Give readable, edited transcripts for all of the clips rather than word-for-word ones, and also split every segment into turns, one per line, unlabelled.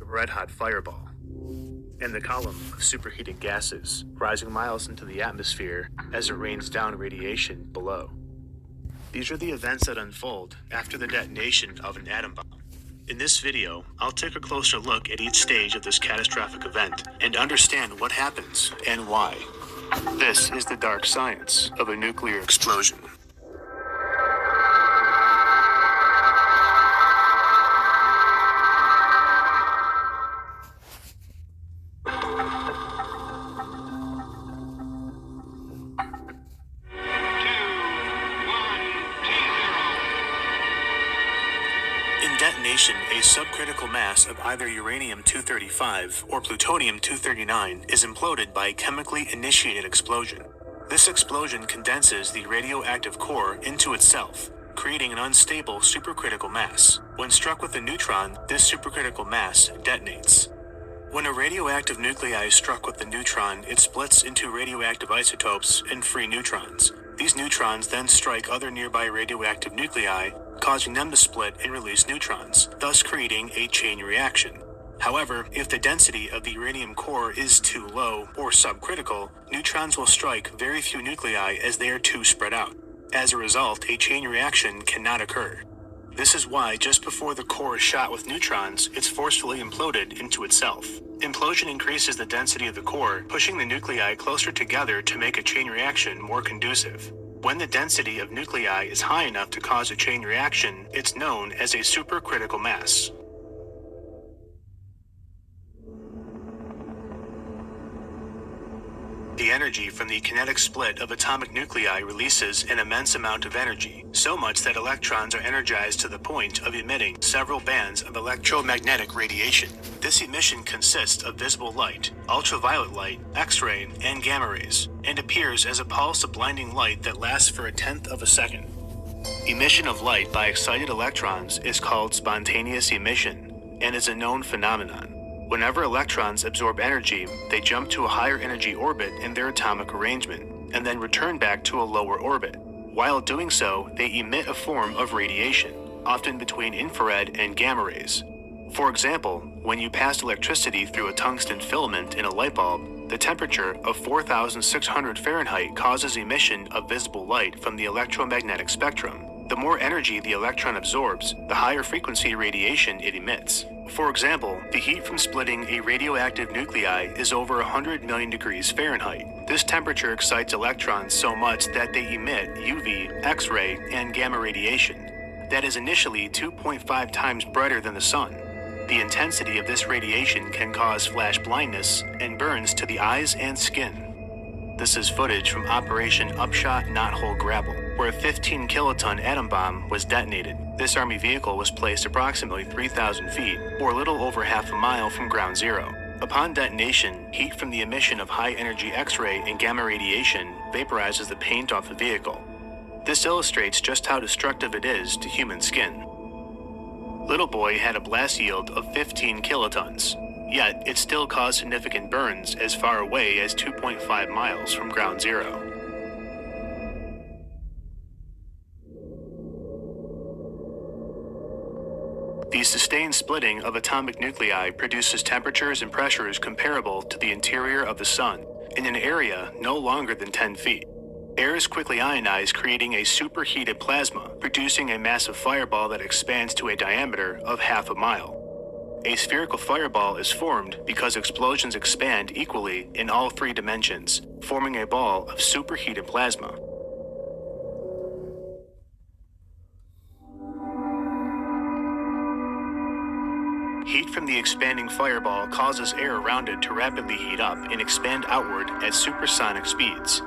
red-hot fireball, and the column of superheated gases rising miles into the atmosphere as it rains down radiation below. These are the events that unfold after the detonation of an atom bomb. In this video, I'll take a closer look at each stage of this catastrophic event and understand what happens and why. This is the dark science of a nuclear explosion. In detonation, a subcritical mass of either uranium-235 or plutonium-239 is imploded by a chemically initiated explosion. This explosion condenses the radioactive core into itself, creating an unstable supercritical mass. When struck with a neutron, this supercritical mass detonates. When a radioactive nuclei is struck with a neutron, it splits into radioactive isotopes and free neutrons. These neutrons then strike other nearby radioactive nuclei, causing them to split and release neutrons, thus creating a chain reaction. However, if the density of the uranium core is too low or subcritical, neutrons will strike very few nuclei as they are too spread out. As a result, a chain reaction cannot occur. This is why just before the core is shot with neutrons, it's forcefully imploded into itself. Implosion increases the density of the core, pushing the nuclei closer together to make a chain reaction more conducive. When the density of nuclei is high enough to cause a chain reaction, it's known as a supercritical mass. The energy from the kinetic split of atomic nuclei releases an immense amount of energy, so much that electrons are energized to the point of emitting several bands of electromagnetic radiation. This emission consists of visible light, ultraviolet light, X-ray, and gamma rays, and appears as a pulse of blinding light that lasts for 1/10 of a second. Emission of light by excited electrons is called spontaneous emission and is a known phenomenon. Whenever electrons absorb energy, they jump to a higher energy orbit in their atomic arrangement, and then return back to a lower orbit. While doing so, they emit a form of radiation, often between infrared and gamma rays. For example, when you pass electricity through a tungsten filament in a light bulb, the temperature of 4,600 Fahrenheit causes emission of visible light from the electromagnetic spectrum. The more energy the electron absorbs, the higher frequency radiation it emits. For example, the heat from splitting a radioactive nuclei is over 100 million degrees Fahrenheit. This temperature excites electrons so much that they emit UV, X-ray, and gamma radiation. That is initially 2.5 times brighter than the sun. The intensity of this radiation can cause flash blindness and burns to the eyes and skin. This is footage from Operation Upshot Knothole Grapple, where a 15 kiloton atom bomb was detonated. This Army vehicle was placed approximately 3,000 feet, or a little over half a mile from ground zero. Upon detonation, heat from the emission of high-energy X-ray and gamma radiation vaporizes the paint off the vehicle. This illustrates just how destructive it is to human skin. Little Boy had a blast yield of 15 kilotons, yet it still caused significant burns as far away as 2.5 miles from ground zero. The sustained splitting of atomic nuclei produces temperatures and pressures comparable to the interior of the sun, in an area no longer than 10 feet. Air is quickly ionized, creating a superheated plasma, producing a massive fireball that expands to a diameter of half a mile. A spherical fireball is formed because explosions expand equally in all three dimensions, forming a ball of superheated plasma. Heat from the expanding fireball causes air around it to rapidly heat up and expand outward at supersonic speeds.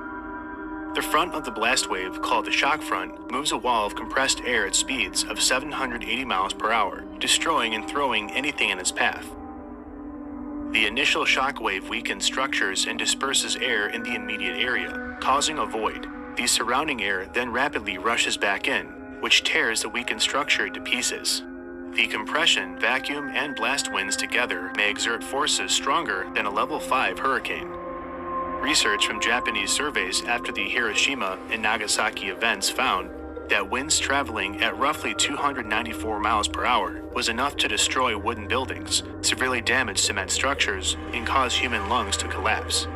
The front of the blast wave, called the shock front, moves a wall of compressed air at speeds of 780 miles per hour, destroying and throwing anything in its path. The initial shock wave weakens structures and disperses air in the immediate area, causing a void. The surrounding air then rapidly rushes back in, which tears the weakened structure to pieces. The compression, vacuum, and blast winds together may exert forces stronger than a level 5 hurricane. Research from Japanese surveys after the Hiroshima and Nagasaki events found that winds traveling at roughly 294 miles per hour was enough to destroy wooden buildings, severely damage cement structures, and cause human lungs to collapse.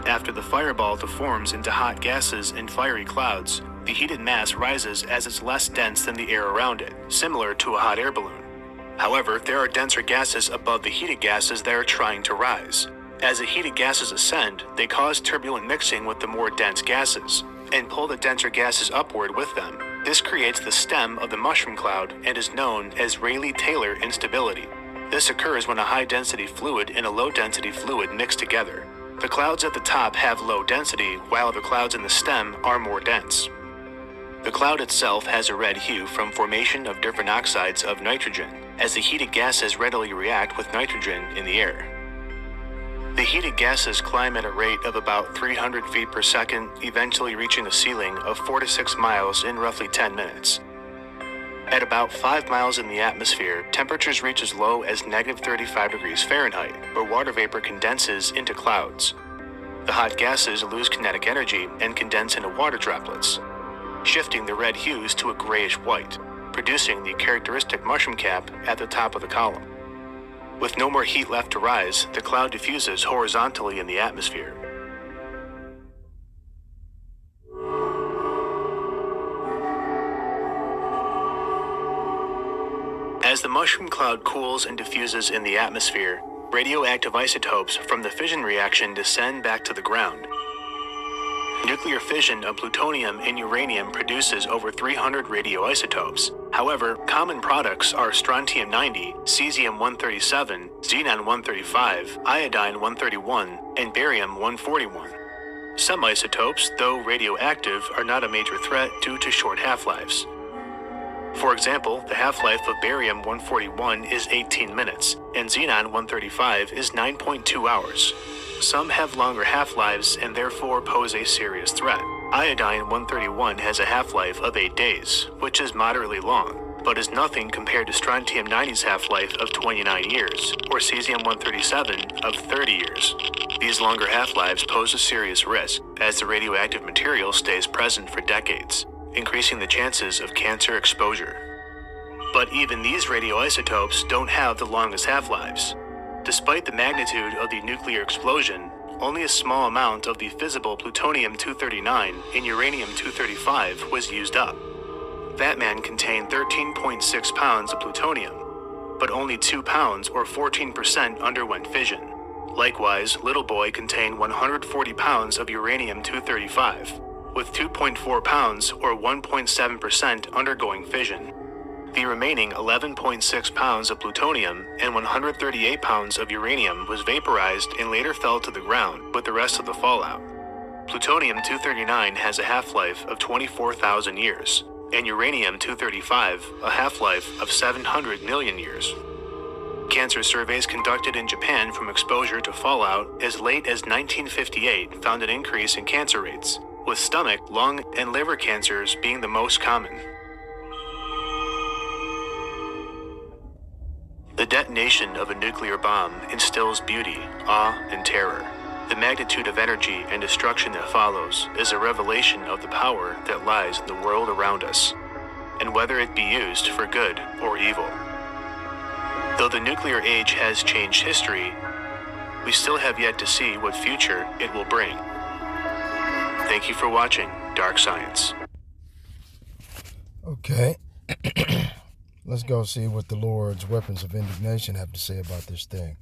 After the fireball deforms into hot gases and fiery clouds, the heated mass rises as it's less dense than the air around it, similar to a hot air balloon. However, there are denser gases above the heated gases that are trying to rise. As the heated gases ascend, they cause turbulent mixing with the more dense gases, and pull the denser gases upward with them. This creates the stem of the mushroom cloud and is known as Rayleigh-Taylor instability. This occurs when a high-density fluid and a low-density fluid mix together. The clouds at the top have low density, while the clouds in the stem are more dense. The cloud itself has a red hue from formation of different oxides of nitrogen, as the heated gases readily react with nitrogen in the air. The heated gases climb at a rate of about 300 feet per second, eventually reaching a ceiling of 4 to 6 miles in roughly 10 minutes. At about 5 miles in the atmosphere, temperatures reach as low as -35 degrees Fahrenheit, where water vapor condenses into clouds. The hot gases lose kinetic energy and condense into water droplets, shifting the red hues to a grayish white, producing the characteristic mushroom cap at the top of the column. With no more heat left to rise, the cloud diffuses horizontally in the atmosphere. As the mushroom cloud cools and diffuses in the atmosphere, radioactive isotopes from the fission reaction descend back to the ground. Nuclear fission of plutonium and uranium produces over 300 radioisotopes. However, common products are strontium-90, cesium-137, xenon-135, iodine-131, and barium-141. Some isotopes, though radioactive, are not a major threat due to short half-lives. For example, the half-life of barium-141 is 18 minutes, and xenon-135 is 9.2 hours. Some have longer half-lives and therefore pose a serious threat. Iodine-131 has a half-life of 8 days, which is moderately long, but is nothing compared to strontium-90's half-life of 29 years, or cesium-137 of 30 years. These longer half-lives pose a serious risk, as the radioactive material stays present for decades, increasing the chances of cancer exposure. But even these radioisotopes don't have the longest half-lives. Despite the magnitude of the nuclear explosion, only a small amount of the fissile plutonium-239 and uranium-235 was used up. Fat Man contained 13.6 pounds of plutonium, but only 2 pounds or 14% underwent fission. Likewise, Little Boy contained 140 pounds of uranium-235, with 2.4 pounds or 1.7% undergoing fission. The remaining 11.6 pounds of plutonium and 138 pounds of uranium was vaporized and later fell to the ground with the rest of the fallout. Plutonium-239 has a half-life of 24,000 years, and uranium-235 a half-life of 700 million years. Cancer surveys conducted in Japan from exposure to fallout as late as 1958 found an increase in cancer rates, with stomach, lung, and liver cancers being the most common. The detonation of a nuclear bomb instills beauty, awe, and terror. The magnitude of energy and destruction that follows is a revelation of the power that lies in the world around us, and whether it be used for good or evil. Though the nuclear age has changed history, we still have yet to see what future it will bring. Thank you for watching Dark Science.
Okay. Let's go see what the Lord's weapons of indignation have to say about this thing.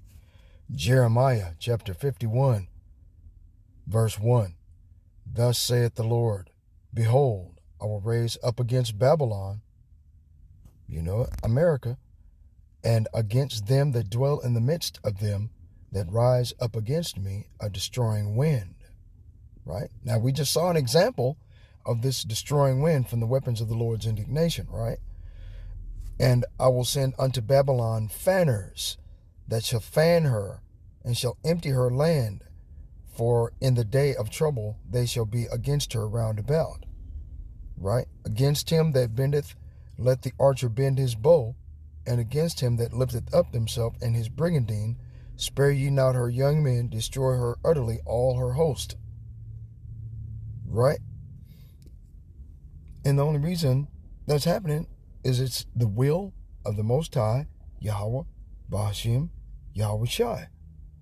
Jeremiah chapter 51, verse 1. Thus saith the Lord, Behold, I will raise up against Babylon, America, and against them that dwell in the midst of them that rise up against me, a destroying wind. Right? Now, we just saw an example of this destroying wind from the weapons of the Lord's indignation, right? And I will send unto Babylon fanners that shall fan her and shall empty her land, for in the day of trouble they shall be against her round about. Right? Against him that bendeth, let the archer bend his bow, and against him that lifteth up himself in his brigandine, Spare ye not her young men, destroy her utterly, all her host. Right? And the only reason that's happening is it's the will of the Most High, Yahweh, Bahashim, Yahweh Shai.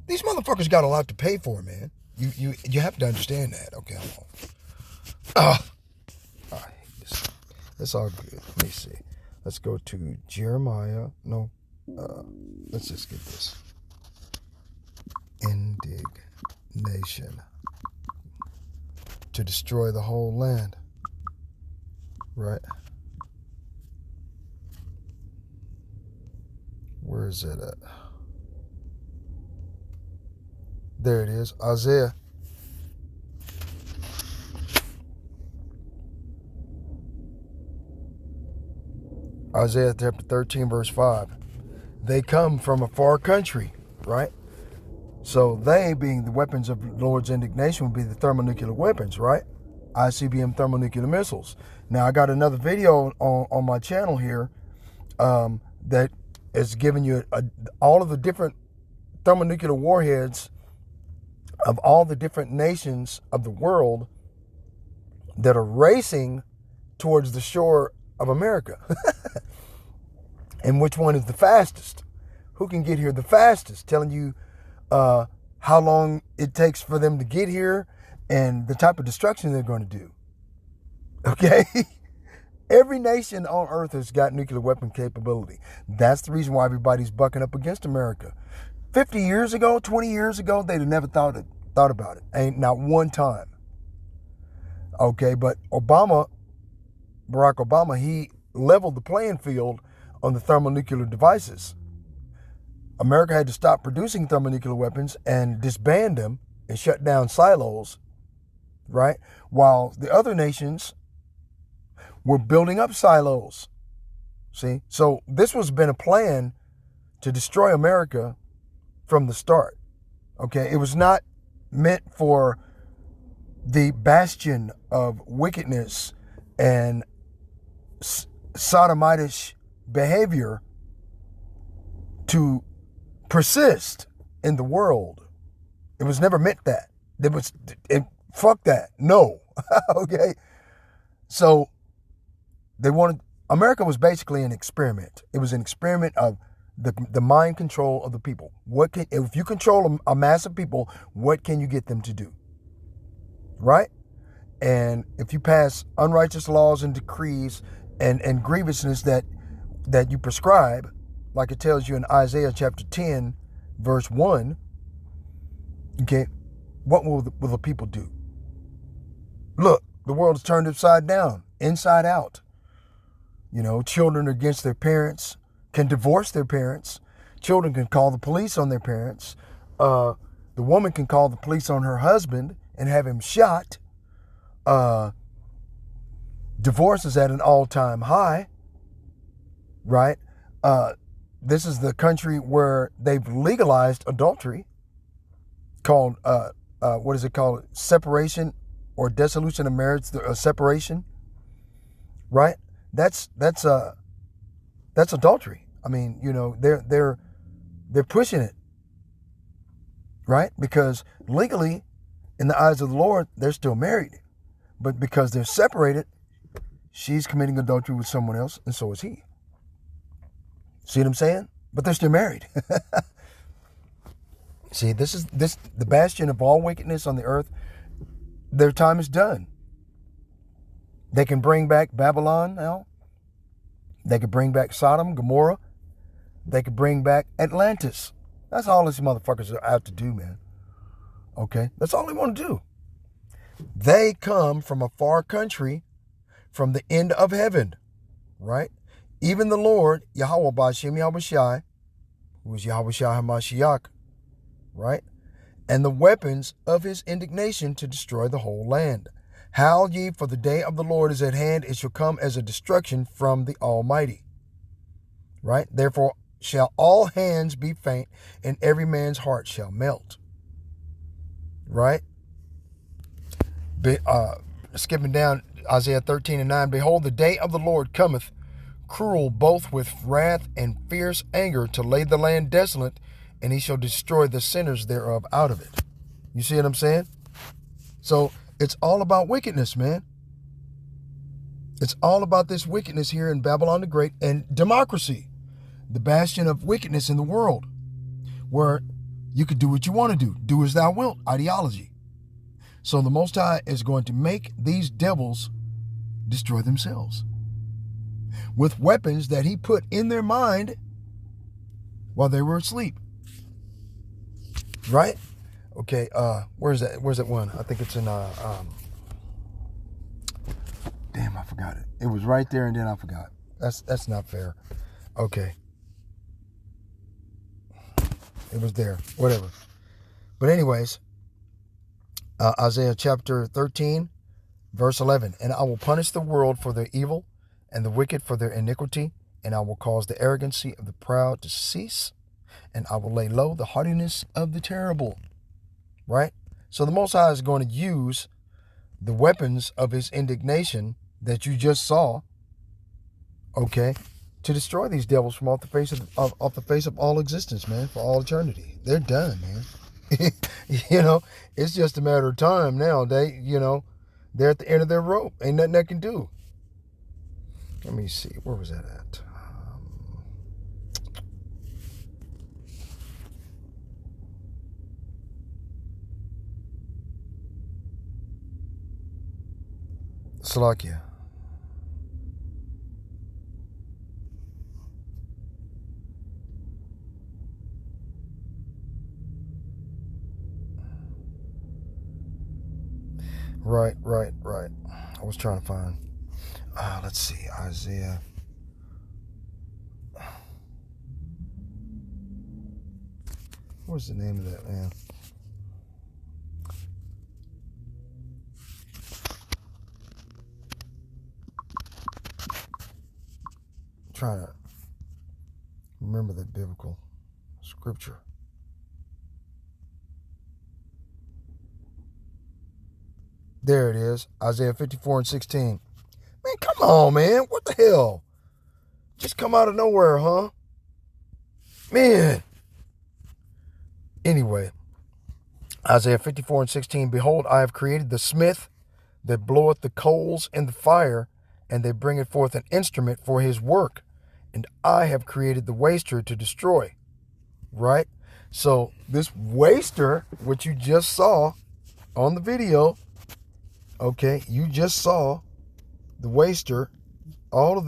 These motherfuckers got a lot to pay for, man. You have to understand that. Okay, hold on. I hate this. That's all good. Let me see. Let's go to Jeremiah. No. Let's just get this. Indignation. To destroy the whole land. Right? Where is it at? There it is. Isaiah. Isaiah chapter 13, verse 5. They come from a far country, right? So they, being the weapons of the Lord's indignation, would be the thermonuclear weapons, right? ICBM thermonuclear missiles. Now, I got another video on my channel here that is giving you all of the different thermonuclear warheads of all the different nations of the world that are racing towards the shore of America. And which one is the fastest? Who can get here the fastest? Telling you how long it takes for them to get here and the type of destruction they're going to do. Okay? Every nation on earth has got nuclear weapon capability. That's the reason why everybody's bucking up against America. 50 years ago, 20 years ago, they'd have never thought about it. Ain't not one time. Okay, but Barack Obama, he leveled the playing field on the thermonuclear devices. America had to stop producing thermonuclear weapons and disband them and shut down silos, right? While the other nations were building up silos. See? So this was been a plan to destroy America from the start. Okay? It was not meant for the bastion of wickedness and sodomitish behavior to persist in the world. It was never meant that. Fuck that. No. Okay? So America was basically an experiment. It was an experiment of the mind control of the people. If you control a mass of people, what can you get them to do? Right? And if you pass unrighteous laws and decrees and grievousness that you prescribe, like it tells you in Isaiah chapter 10, verse 1, okay, what will the people do? Look, the world is turned upside down, inside out. You know, children against their parents can divorce their parents. Children can call the police on their parents. The woman can call the police on her husband and have him shot. Divorce is at an all-time high, right? This is the country where they've legalized adultery, called, what is it called? Separation or dissolution of marriage, separation, right? That's adultery. I mean, you know, they're pushing it, right? Because legally, in the eyes of the Lord, they're still married. But because they're separated, she's committing adultery with someone else, and so is he. See what I'm saying? But they're still married. See, this is the bastion of all wickedness on the earth. Their time is done. They can bring back Babylon now. They could bring back Sodom, Gomorrah. They could bring back Atlantis. That's all these motherfuckers are out to do, man. Okay? That's all they want to do. They come from a far country, from the end of heaven, right? Even the Lord, Yahweh Ba'Shem Yahweh Shai, who is Yahweh Shai HaMashiach, right? And the weapons of his indignation to destroy the whole land. Howl ye, for the day of the Lord is at hand. It shall come as a destruction from the Almighty. Right? Therefore shall all hands be faint, and every man's heart shall melt. Right? Skipping down Isaiah 13 and 9. Behold, the day of the Lord cometh, cruel both with wrath and fierce anger, to lay the land desolate and he shall destroy the sinners thereof out of it. You see what I'm saying? So it's all about wickedness, man. It's all about this wickedness here in Babylon the Great and democracy, the bastion of wickedness in the world, where you could do what you want to do. Do as thou wilt, ideology. So the Most High is going to make these devils destroy themselves with weapons that he put in their mind while they were asleep. Right? Okay, where's that one? I think it's in damn, I forgot it. It was right there and then I forgot. That's not fair. Okay. It was there. Whatever. But anyways, Isaiah chapter 13, verse 11. And I will punish the world for their evil and the wicked for their iniquity, and I will cause the arrogancy of the proud to cease, and I will lay low the haughtiness of the terrible. Right? So the Most High is going to use the weapons of his indignation that you just saw, okay, to destroy these devils from off the face of all existence, man, for all eternity. They're done, man. You know, it's just a matter of time now. They're at the end of their rope. Ain't nothing they can do. Let me see. Where was that at? Slovakia. Right. I was trying to find. Let's see, Isaiah. What's the name of that, man? I'm trying to remember that biblical scripture. There it is, Isaiah 54 and 16. Man, come on, man. What the hell? Just come out of nowhere, huh? Man. Anyway, Isaiah 54 and 16. Behold, I have created the smith that bloweth the coals in the fire, and they bringeth forth an instrument for his work. And I have created the waster to destroy. Right? So this waster, which you just saw on the video, okay, you just saw the waster. All of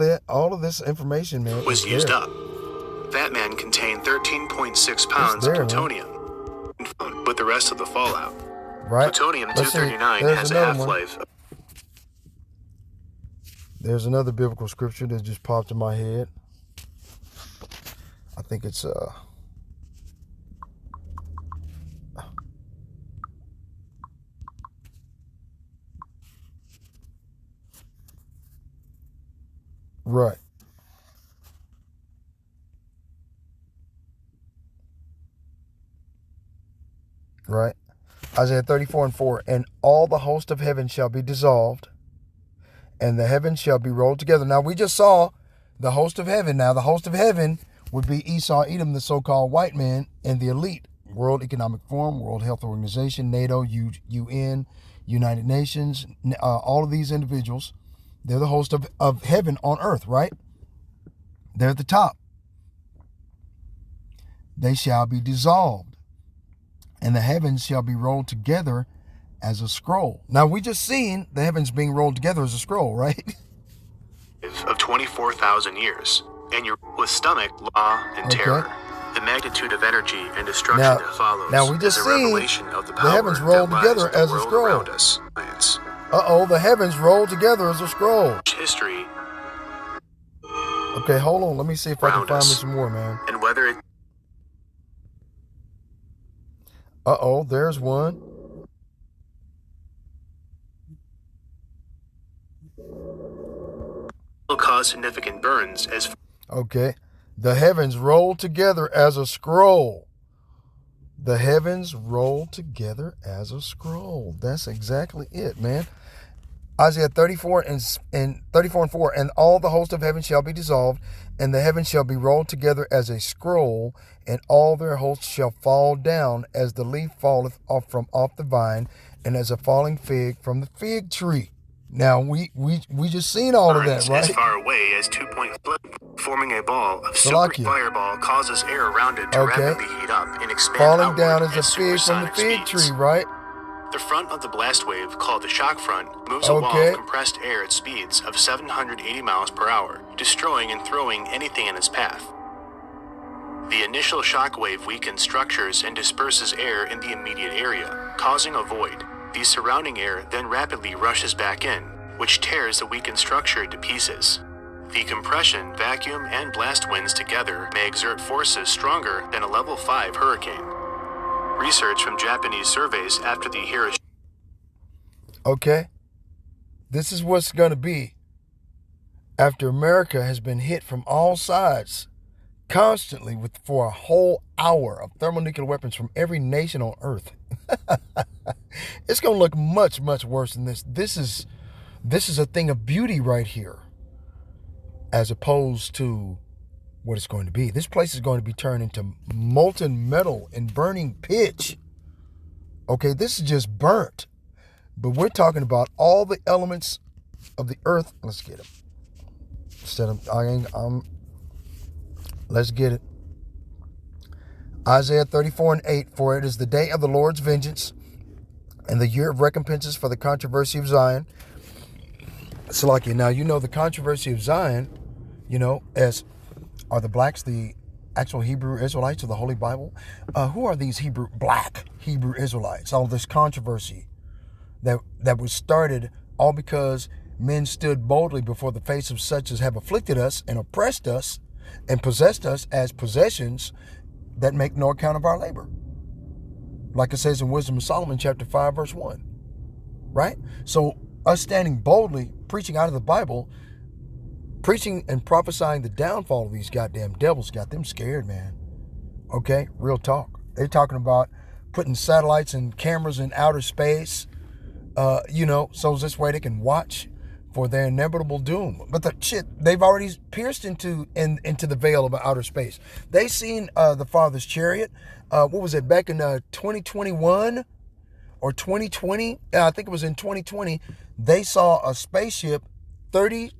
this information, man,
was used up. That man contained 13.6 pounds of plutonium, with the rest of the fallout.
Right.
Plutonium-239 has a half-life.
There's another biblical scripture that just popped in my head. I think it's right. Right. Isaiah 34 and 4. And all the host of heaven shall be dissolved, and the heavens shall be rolled together. Now, we just saw the host of heaven. Now, the host of heaven would be Esau, Edom, the so-called white man, and the elite. World Economic Forum, World Health Organization, NATO, UN, United Nations, all of these individuals, they're the host of heaven on earth, right? They're at the top. They shall be dissolved, and the heavens shall be rolled together as a scroll. Now, we just seen the heavens being rolled together as a scroll, right?
Of 24,000 years, and you're with stomach, law, and terror. The magnitude of energy and destruction that follows.
Now we just
is a
seen
revelation of the power
the heavens rolled together as a scroll.
Around us.
The heavens rolled together as a scroll.
History.
Okay, hold on. Let me see if I can find me some more, man.
And whether it.
There's one.
Will cause significant burns as.
Okay. The heavens rolled together as a scroll. The heavens rolled together as a scroll. That's exactly it, man. Isaiah 34:4, and all the host of heaven shall be dissolved, and the heavens shall be rolled together as a scroll, and all their hosts shall fall down as the leaf falleth off the vine, and as a falling fig from the fig tree. Now we just seen all of that, right?
As far away as 2 flip, forming a ball of super fireball causes air around it to rapidly heat up and expand
falling down
as
as a fig from the fig tree, right?
The front of the blast wave, called the shock front, moves a wall of compressed air at speeds of 780 miles per hour, destroying and throwing anything in its path. The initial shock wave weakens structures and disperses air in the immediate area, causing a void. The surrounding air then rapidly rushes back in, which tears the weakened structure to pieces. The compression, vacuum, and blast winds together may exert forces stronger than a level 5 hurricane. Research from Japanese surveys after the Hiroshima.
Okay, this is what's going to be after America has been hit from all sides constantly for a whole hour of thermonuclear weapons from every nation on earth. It's going to look much, much worse than this. This is a thing of beauty right here, as opposed to what it's going to be. This place is going to be turned into molten metal and burning pitch. Okay, this is just burnt. But we're talking about all the elements of the earth. Let's get it. Let's get it. Isaiah 34:8, for it is the day of the Lord's vengeance and the year of recompenses for the controversy of Zion. Salakia. Now, you know the controversy of Zion, as are the blacks the actual Hebrew Israelites of the Holy Bible? Who are these black Hebrew Israelites? All this controversy that was started all because men stood boldly before the face of such as have afflicted us and oppressed us and possessed us as possessions that make no account of our labor. Like it says in Wisdom of Solomon, chapter 5, verse 1. Right? So us standing boldly, preaching out of the Bible, preaching and prophesying the downfall of these goddamn devils got them scared, man. Okay? Real talk. They're talking about putting satellites and cameras in outer space, so this way they can watch for their inevitable doom. But they've already pierced into the veil of outer space. They seen the Father's chariot. What was it, back in 2021 or 2020? I think it was in 2020. They saw a spaceship 30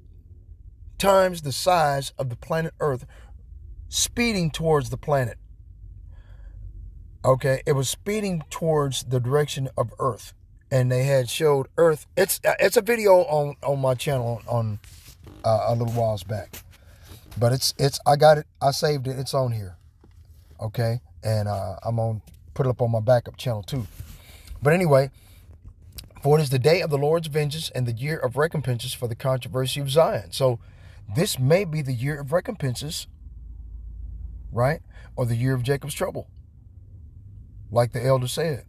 times the size of the planet Earth speeding towards the planet. Okay, it was speeding towards the direction of Earth. And they had showed Earth. It's a video on my channel on a little whiles back, but I got it. I saved it. It's on here, okay. And I'm gonna put it up on my backup channel too. But anyway, for it is the day of the Lord's vengeance and the year of recompenses for the controversy of Zion. So this may be the year of recompenses, right, or the year of Jacob's trouble, like the elder said,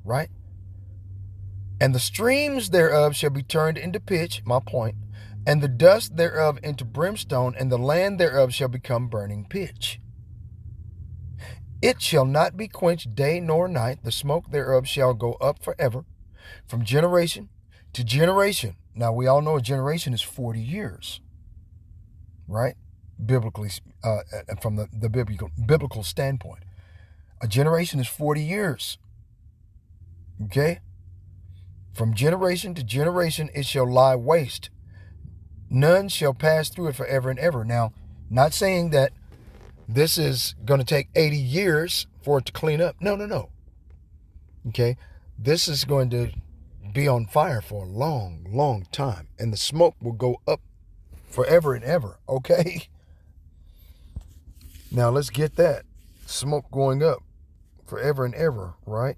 right. And the streams thereof shall be turned into pitch, my point, and the dust thereof into brimstone, and the land thereof shall become burning pitch. It shall not be quenched day nor night, the smoke thereof shall go up forever, from generation to generation. Now, we all know a generation is 40 years, right? Biblically, from the biblical standpoint. A generation is 40 years, okay? From generation to generation it shall lie waste. None shall pass through it forever and ever. Now, not saying that this is going to take 80 years for it to clean up. No. Okay? This is going to be on fire for a long, long time. And the smoke will go up forever and ever. Okay? Now, let's get that. Smoke going up forever and ever, right?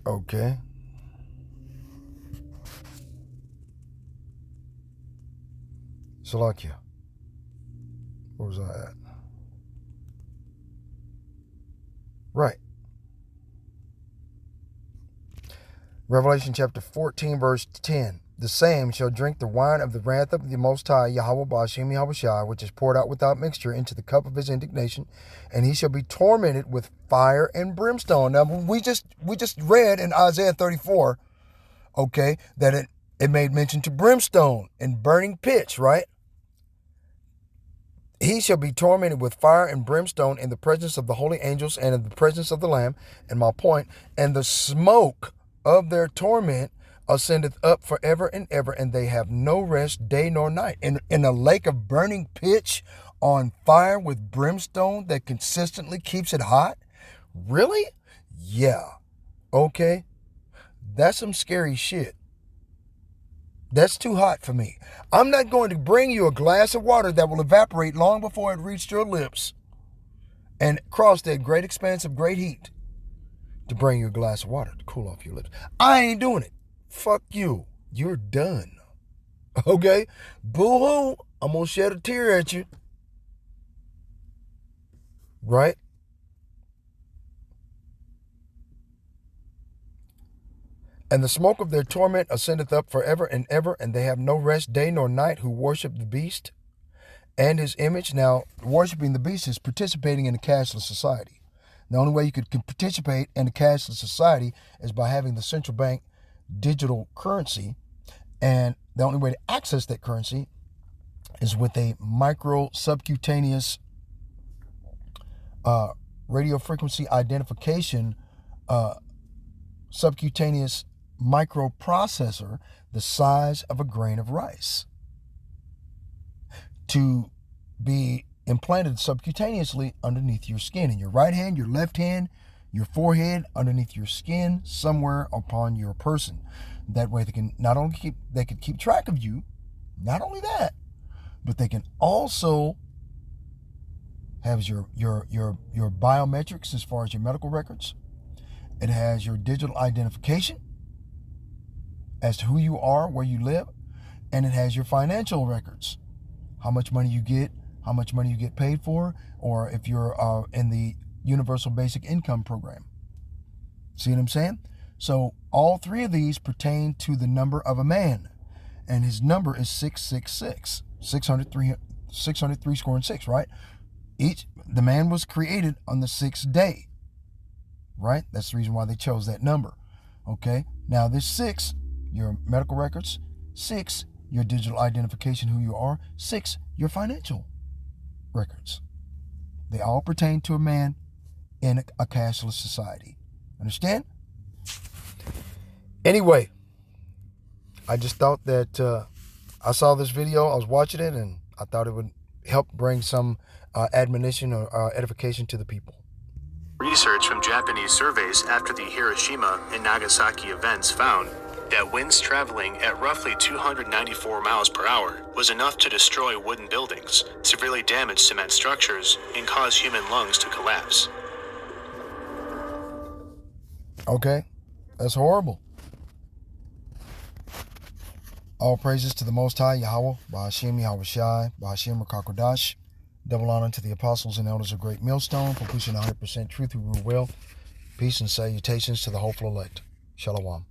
Okay. Salakia. Where was I at? Right. Revelation chapter 14, verse 10. the same shall drink the wine of the wrath of the Most High, Yahweh Ba'ashem Yahushai, which is poured out without mixture into the cup of his indignation, and he shall be tormented with fire and brimstone. Now, we just read in Isaiah 34, okay, that it made mention to brimstone and burning pitch, right? He shall be tormented with fire and brimstone in the presence of the holy angels and in the presence of the Lamb. And my point, and the smoke of their torment ascendeth up forever and ever, and they have no rest day nor night. In a lake of burning pitch on fire with brimstone that consistently keeps it hot? Really? Yeah. Okay. That's some scary shit. That's too hot for me. I'm not going to bring you a glass of water that will evaporate long before it reached your lips and cross that great expanse of great heat to bring you a glass of water to cool off your lips. I ain't doing it. Fuck you. You're done. Okay? Boo-hoo. I'm going to shed a tear at you. Right? And the smoke of their torment ascendeth up forever and ever, and they have no rest day nor night who worship the beast and his image. Now, worshiping the beast is participating in a cashless society. The only way you could participate in a cashless society is by having the central bank digital currency, and the only way to access that currency is with a micro subcutaneous radio frequency identification subcutaneous microprocessor the size of a grain of rice to be implanted subcutaneously underneath your skin, in your right hand, your left hand, your forehead, underneath your skin, somewhere upon your person. That way they can not only keep track of you, not only that, but they can also have your biometrics as far as your medical records. It has your digital identification as to who you are, where you live, and it has your financial records. How much money you get, how much money you get paid for, or if you're in the Universal Basic Income Program. See what I'm saying? So all three of these pertain to the number of a man, and his number is 666, 603 score and 6, right? The man was created on the 6th day. Right? That's the reason why they chose that number. Okay? Now, this 6, your medical records. 6, your digital identification, who you are. 6, your financial records. They all pertain to a man in a cashless society. Understand? Anyway, I just thought that I saw this video. I was watching it, and I thought it would help bring some admonition or edification to the people.
Research from Japanese surveys after the Hiroshima and Nagasaki events found that winds traveling at roughly 294 miles per hour was enough to destroy wooden buildings, severely damage cement structures, and cause human lungs to collapse.
Okay, that's horrible. All praises to the Most High, Yahweh, Ba'ashem Yahushai, Ba'ashem Rakakodash. Double honor to the apostles and elders of Great Millstone for pushing 100% truth who rule well. Peace and salutations to the hopeful elect. Shalom.